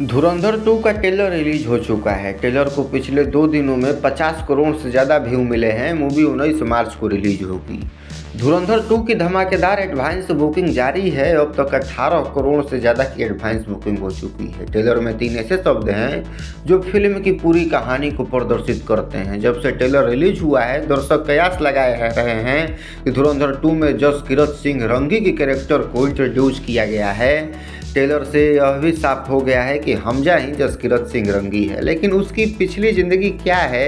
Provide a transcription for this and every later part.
धुरंधर 2 का trailer release हो चुका है। ट्रेलर को पिछले 2 दिनों में 50 करोड़ से ज़्यादा व्यू मिले हैं। मूवी 19 मार्च को रिलीज होगी। धुरंधर 2 की धमाकेदार एडवांस बुकिंग जारी है। अब तक 18 करोड़ से ज़्यादा की एडवांस बुकिंग हो चुकी है। ट्रेलर में 3 ऐसे शब्द हैं जो फिल्म की पूरी कहानी को प्रदर्शित करते हैं। जब से ट्रेलर रिलीज हुआ है, दर्शक कयास लगाए रहे हैं कि धुरंधर 2 में जस कीरत सिंह रंगी के कैरेक्टर को इंट्रोड्यूस किया गया है। ट्रेलर से यह भी साफ हो गया है कि हमजा ही जसकीरत सिंह रंगी है, लेकिन उसकी पिछली ज़िंदगी क्या है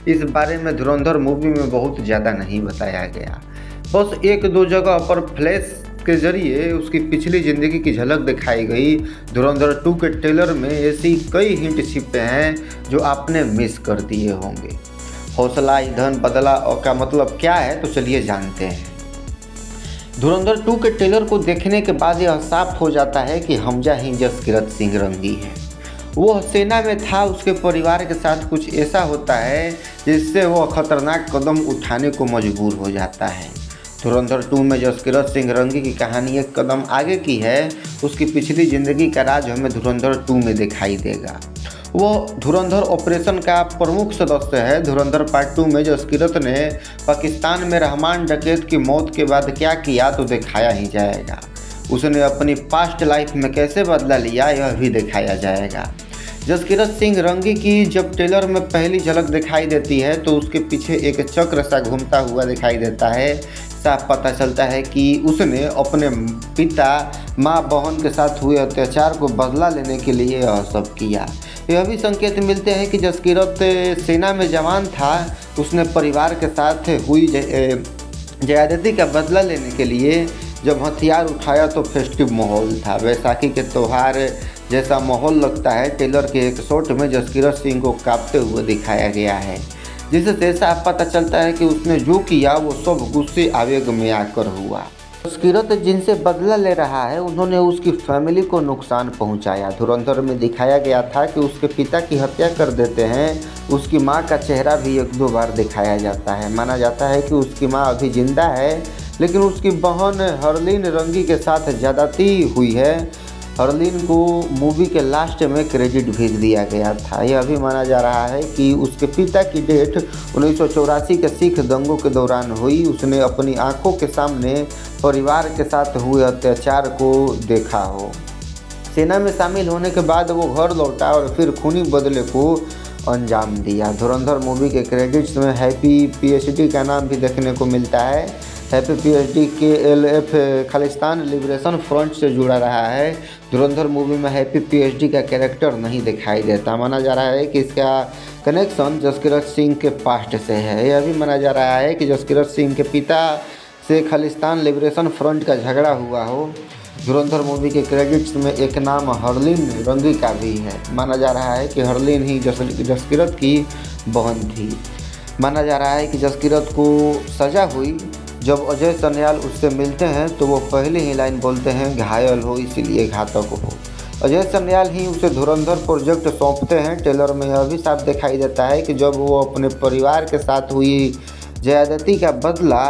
इस बारे में धुरंधर मूवी में बहुत ज़्यादा नहीं बताया गया। बस 1-2 जगह पर फ्लैश के जरिए उसकी पिछली ज़िंदगी की झलक दिखाई गई। धुरंधर 2 के ट्रेलर में ऐसी कई हिंट छिपे हैं जो आपने मिस कर दिए होंगे। हौसला, ईंधन, बदला और का मतलब क्या है, तो चलिए जानते हैं। धुरंधर 2 के ट्रेलर को देखने के बाद यह साफ हो जाता है कि हमजा ही जसकीरत सिंह रंगी है। वो सेना में था, उसके परिवार के साथ कुछ ऐसा होता है जिससे वह खतरनाक कदम उठाने को मजबूर हो जाता है। धुरंधर 2 में जसकीरत सिंह रंगी की कहानी एक कदम आगे की है। उसकी पिछली ज़िंदगी का राज हमें धुरंधर 2 में दिखाई देगा। वो धुरंधर ऑपरेशन का प्रमुख सदस्य है। धुरंधर पार्ट 2 में जसकीरत ने पाकिस्तान में रहमान डकैत की मौत के बाद क्या किया तो दिखाया ही जाएगा। उसने अपनी पास्ट लाइफ में कैसे बदला लिया यह भी दिखाया जाएगा। जसकीरत सिंह रंगी की जब ट्रेलर में पहली झलक दिखाई देती है तो उसके पीछे एक चक्र सा घूमता हुआ दिखाई देता है। साफ पता चलता है कि उसने अपने पिता, माँ, बहन के साथ हुए अत्याचार को बदला लेने के लिए यह सब किया। यह भी संकेत मिलते हैं कि जसकीरत सेना में जवान था। उसने परिवार के साथ हुई ज़्यादती का बदला लेने के लिए जब हथियार उठाया तो फेस्टिव माहौल था। बैसाखी के त्यौहार जैसा माहौल लगता है। ट्रेलर के एक शॉट में जसकीरत सिंह को कांपते हुए दिखाया गया है, जिससे साफ पता चलता है कि उसने जो किया वो सब गुस्से आवेग में आकर हुआ। जसकीरत जिनसे बदला ले रहा है उन्होंने उसकी फैमिली को नुकसान पहुंचाया। धुरंधर में दिखाया गया था कि उसके पिता की हत्या कर देते हैं। उसकी मां का चेहरा भी 1-2 बार दिखाया जाता है। माना जाता है कि उसकी मां अभी जिंदा है, लेकिन उसकी बहन हरलीन रंगी के साथ ज़्यादती हुई है। हरलीन को मूवी के लास्ट में क्रेडिट भेज दिया गया था। यह भी माना जा रहा है कि उसके पिता की डेथ 1984 के सिख दंगों के दौरान हुई। उसने अपनी आंखों के सामने परिवार के साथ हुए अत्याचार को देखा हो। सेना में शामिल होने के बाद वो घर लौटा और फिर खूनी बदले को अंजाम दिया। धुरंधर मूवी के क्रेडिट्स में हैप्पी पीएचडी का नाम भी देखने को मिलता है। हैप्पी पीएचडी के LF खालिस्तान लिबरेशन फ्रंट से जुड़ा रहा है। धुरंधर मूवी में हैप्पी पीएचडी का कैरेक्टर नहीं दिखाई देता। माना जा रहा है कि इसका कनेक्शन जसकीरत सिंह के पास्ट से है। यह भी माना जा रहा है कि जसकीरत सिंह के पिता से खालिस्तान लिबरेशन फ्रंट का झगड़ा हुआ हो। धुरंधर मूवी के क्रेडिट्स में एक नाम हरलीन रंगी का भी है। माना जा रहा है कि हरलीन ही जसकीरत की बहन थी। माना जा रहा है कि जसकीरत को सज़ा हुई। जब अजय सन्याल उससे मिलते हैं तो वो पहले ही लाइन बोलते हैं, घायल हो इसीलिए घातक हो। अजय सन्याल ही उसे धुरंधर प्रोजेक्ट सौंपते हैं। ट्रेलर में यह भी साफ दिखाई देता है कि जब वो अपने परिवार के साथ हुई ज़्यादती का बदला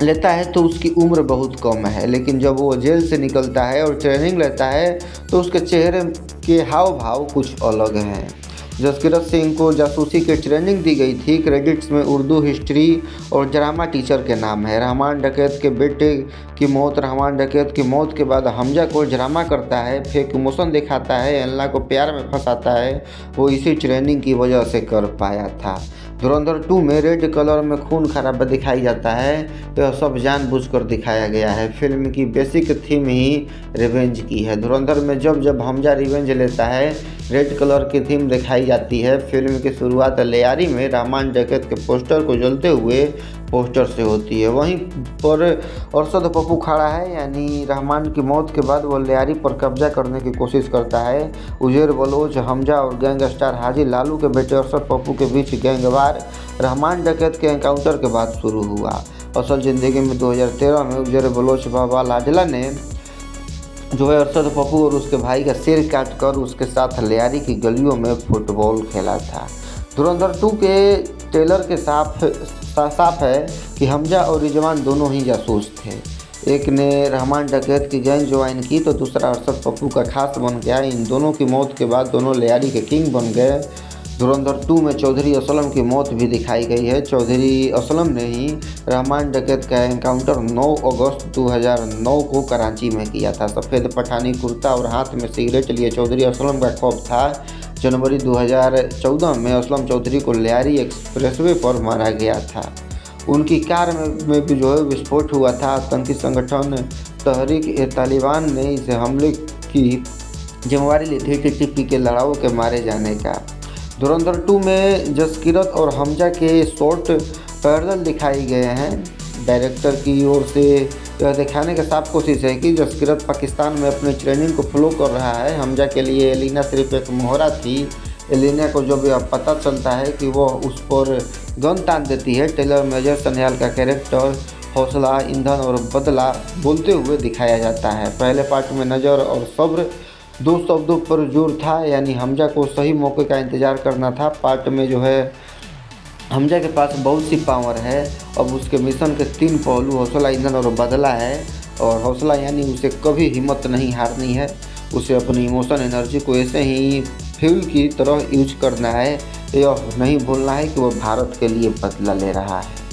लेता है तो उसकी उम्र बहुत कम है, लेकिन जब वो जेल से निकलता है और ट्रेनिंग लेता है तो उसके चेहरे के हाव भाव कुछ अलग हैं। जसकीरत सिंह को जासूसी की ट्रेनिंग दी गई थी। क्रेडिट्स में उर्दू, हिस्ट्री और ड्रामा टीचर के नाम है। रहमान डकैत के बेटे की मौत। रहमान डकैत की मौत के बाद हमजा को ड्रामा करता है, फेक इमोशन दिखाता है, एल्ला को प्यार में फंसाता है। वो इसी ट्रेनिंग की वजह से कर पाया था। धुरंधर 2 में रेड कलर में खून खराबा दिखाई जाता है। यह सब जानबूझकर दिखाया गया है। फिल्म की बेसिक थीम ही रिवेंज की है। धुरंधर में जब जब हमजा रिवेंज लेता है रेड कलर की थीम दिखाई जाती है। फिल्म की शुरुआत लियारी में रहमान डकैत के पोस्टर को जलते हुए पोस्टर से होती है। वहीं पर अरशद पप्पू खड़ा है, यानी रहमान की मौत के बाद वो लियारी पर कब्जा करने की कोशिश करता है। उजैर बलोच, हमजा और गैंगस्टर हाजी लालू के बेटे अरशद पप्पू के बीच गैंगवार रहमान डकैत के एनकाउंटर के बाद शुरू हुआ। असल ज़िंदगी में 2013 में उजैर बलोच बाबा लाडला ने जो है अरशद पप्पू और उसके भाई का सिर काट कर उसके साथ लियारी की गलियों में फुटबॉल खेला था। धुरंधर 2 के ट्रेलर के साफ है कि हमजा और रिजवान दोनों ही जासूस थे। एक ने रहमान डकैत की गैंग ज्वाइन की तो दूसरा अरशद पप्पू का खास बन गया। इन दोनों की मौत के बाद दोनों लियारी के किंग बन गए। धुरंधर 2 में चौधरी असलम की मौत भी दिखाई गई है। चौधरी असलम ने ही रहमान डकैत का एनकाउंटर 9 अगस्त 2009 को कराची में किया था। सफ़ेद पठानी कुर्ता और हाथ में सिगरेट लिए चौधरी असलम का खौफ था। जनवरी 2014 में असलम चौधरी को लियारी एक्सप्रेसवे पर मारा गया था। उनकी कार में भी जो है विस्फोट हुआ था। आतंकी संगठन तहरीक-ए-तालिबान ने इस हमले की जिम्मेवारी ली थी टीटीपी के लड़ाकों के मारे जाने का। धुरंधर 2 में जसकीरत और हमजा के शॉट पैरेलल दिखाए गए हैं। डायरेक्टर की ओर से यह दिखाने की साफ कोशिश है कि जसकीरत पाकिस्तान में अपने ट्रेनिंग को फॉलो कर रहा है। हमजा के लिए एलिना सिर्फ एक मोहरा थी। एलिना को जब यह पता चलता है कि वह उस पर गन तान देती है। टेलर मेजर सन्याल का कैरेक्टर हौसला, ईंधन और बदला बोलते हुए दिखाया जाता है। पहले पार्ट में नज़र और सब्र 2 शब्दों पर जोर था, यानी हमजा को सही मौके का इंतज़ार करना था। पार्ट में जो है हमजा के पास बहुत सी पावर है। अब उसके मिशन के 3 पहलू हौसला, ईंधन और बदला है। और हौसला यानी उसे कभी हिम्मत नहीं हारनी है। उसे अपनी इमोशन एनर्जी को ऐसे ही फ्यूल की तरह यूज करना है। यह नहीं भूलना है कि वह भारत के लिए बदला ले रहा है।